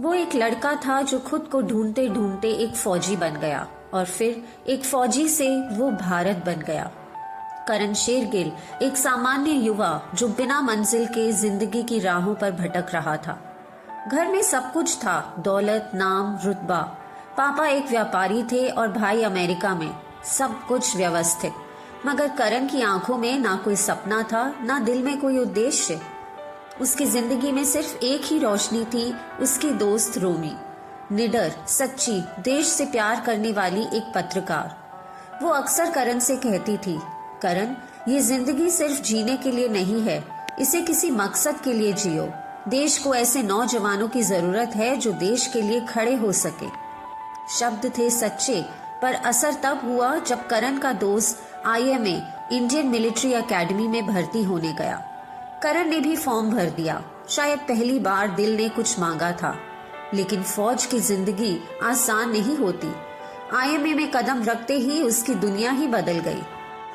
वो एक लड़का था जो खुद को ढूंढते ढूंढते एक फौजी बन गया और फिर एक फौजी से वो भारत बन गया। करण शेरगिल एक सामान्य युवा जो बिना मंजिल के जिंदगी की राहों पर भटक रहा था। घर में सब कुछ था, दौलत, नाम, रुतबा। पापा एक व्यापारी थे और भाई अमेरिका में, सब कुछ व्यवस्थित। मगर करण की आंखों में ना कोई सपना था, ना दिल में कोई उद्देश्य। उसकी जिंदगी में सिर्फ एक ही रोशनी थी, उसकी दोस्त रोमी, निडर, सच्ची, देश से प्यार करने वाली एक पत्रकार। वो अक्सर करण से कहती थी, करण, ये जिंदगी सिर्फ जीने के लिए नहीं है, इसे किसी मकसद के लिए जियो। देश को ऐसे नौजवानों की जरूरत है जो देश के लिए खड़े हो सके। शब्द थे सच्चे, पर असर तब हुआ जब करण का दोस्त IMA इंडियन मिलिट्री एकेडमी में भर्ती होने गया। करण ने भी फॉर्म भर दिया। शायद पहली बार दिल ने कुछ मांगा था, लेकिन फौज की जिंदगी आसान नहीं होती। IMA में कदम रखते ही उसकी दुनिया ही बदल गई।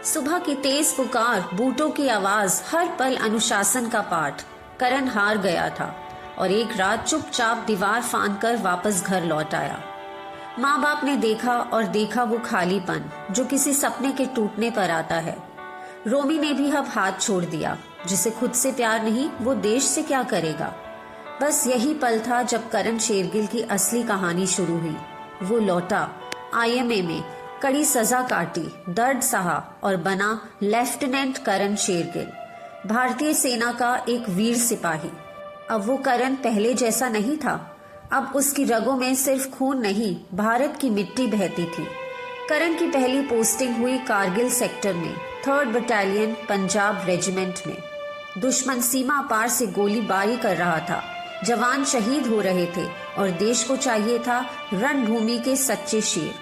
सुबह की तेज पुकार, बूटों की आवाज, हर पल अनुशासन का पाठ। करण हार गया था और एक रात चुपचाप दीवार फांदकर वापस घर लौट आया। माँ बाप ने देखा और देखा वो खालीपन जो किसी सपने के टूटने पर आता है। रोमी ने भी अब हाथ छोड़ दिया। जिसे खुद से प्यार नहीं, वो देश से क्या करेगा। बस यही पल था जब करण शेरगिल की असली कहानी शुरू हुई। वो लौटा, IMA में कड़ी सजा काटी, दर्द सहा और बना लेफ्टिनेंट करण शेरगिल, भारतीय सेना का एक वीर सिपाही। अब वो करण पहले जैसा नहीं था। अब उसकी रगों में सिर्फ खून नहीं, भारत की मिट्टी बहती थी। करण की पहली पोस्टिंग हुई कारगिल सेक्टर में, 3rd बटालियन पंजाब रेजिमेंट में। दुश्मन सीमा पार से गोलीबारी कर रहा था, जवान शहीद हो रहे थे और देश को चाहिए था रणभूमि के सच्चे शेर।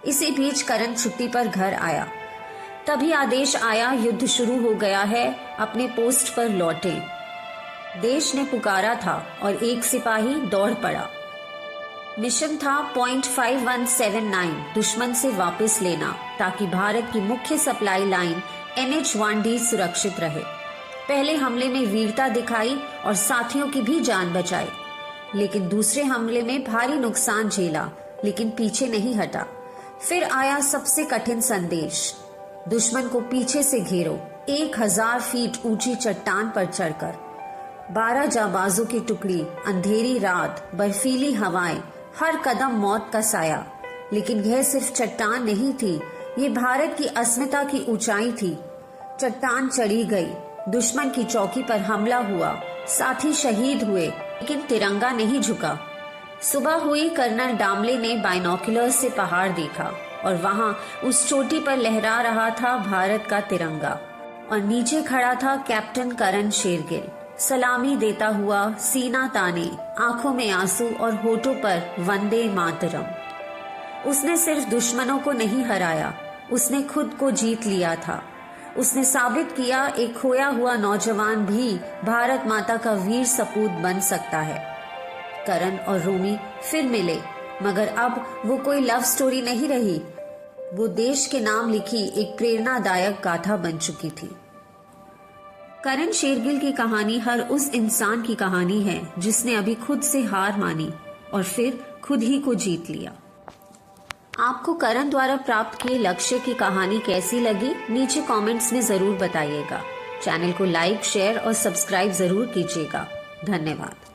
इसी बीच करण छुट्टी पर घर आया। तभी आदेश आया, युद्ध शुरू हो गया है, अपने पोस्ट पर लौटे। देश ने पुकारा था और एक सिपाही दौड़ पड़ा। मिशन था पॉइंट 5179 दुश्मन से वापस लेना, ताकि भारत की मुख्य सप्लाई लाइन NH-1D सुरक्षित रहे। पहले हमले में वीरता दिखाई और साथियों की भी जान बचाई, लेकिन दूसरे हमले में भारी नुकसान झेला, लेकिन पीछे नहीं हटा। फिर आया सबसे कठिन संदेश, दुश्मन को पीछे से घेरो, 1000 फीट ऊंची चट्टान पर चढ़कर। 12 जाबाजों की टुकड़ी, अंधेरी रात, बर्फीली हवाएं, हर कदम मौत का साया। लेकिन यह सिर्फ चट्टान नहीं थी, ये भारत की अस्मिता की ऊंचाई थी। चट्टान चढ़ी गई, दुश्मन की चौकी पर हमला हुआ, साथी शहीद हुए, लेकिन तिरंगा नहीं झुका। सुबह हुई, कर्नल डामले ने बाइनोकुलर से पहाड़ देखा और वहां उस चोटी पर लहरा रहा था भारत का तिरंगा और नीचे खड़ा था कैप्टन करण शेरगिल, सलामी देता हुआ, सीना ताने, आंखों में आंसू और होठों पर वंदे मातरम। उसने सिर्फ दुश्मनों को नहीं हराया, उसने खुद को जीत लिया था। उसने साबित किया एक खोया हुआ नौजवान भी भारत माता का वीर सपूत बन सकता है। करण और रोमी फिर मिले, मगर अब वो कोई लव स्टोरी नहीं रही, वो देश के नाम लिखी एक प्रेरणादायक गाथा बन चुकी थी। करण शेरगिल की कहानी हर उस इंसान की कहानी है जिसने अभी खुद से हार मानी और फिर खुद ही को जीत लिया। आपको करण द्वारा प्राप्त किए लक्ष्य की कहानी कैसी लगी, नीचे कमेंट्स में जरूर बताइएगा। चैनल को लाइक, शेयर और सब्सक्राइब जरूर कीजिएगा। धन्यवाद।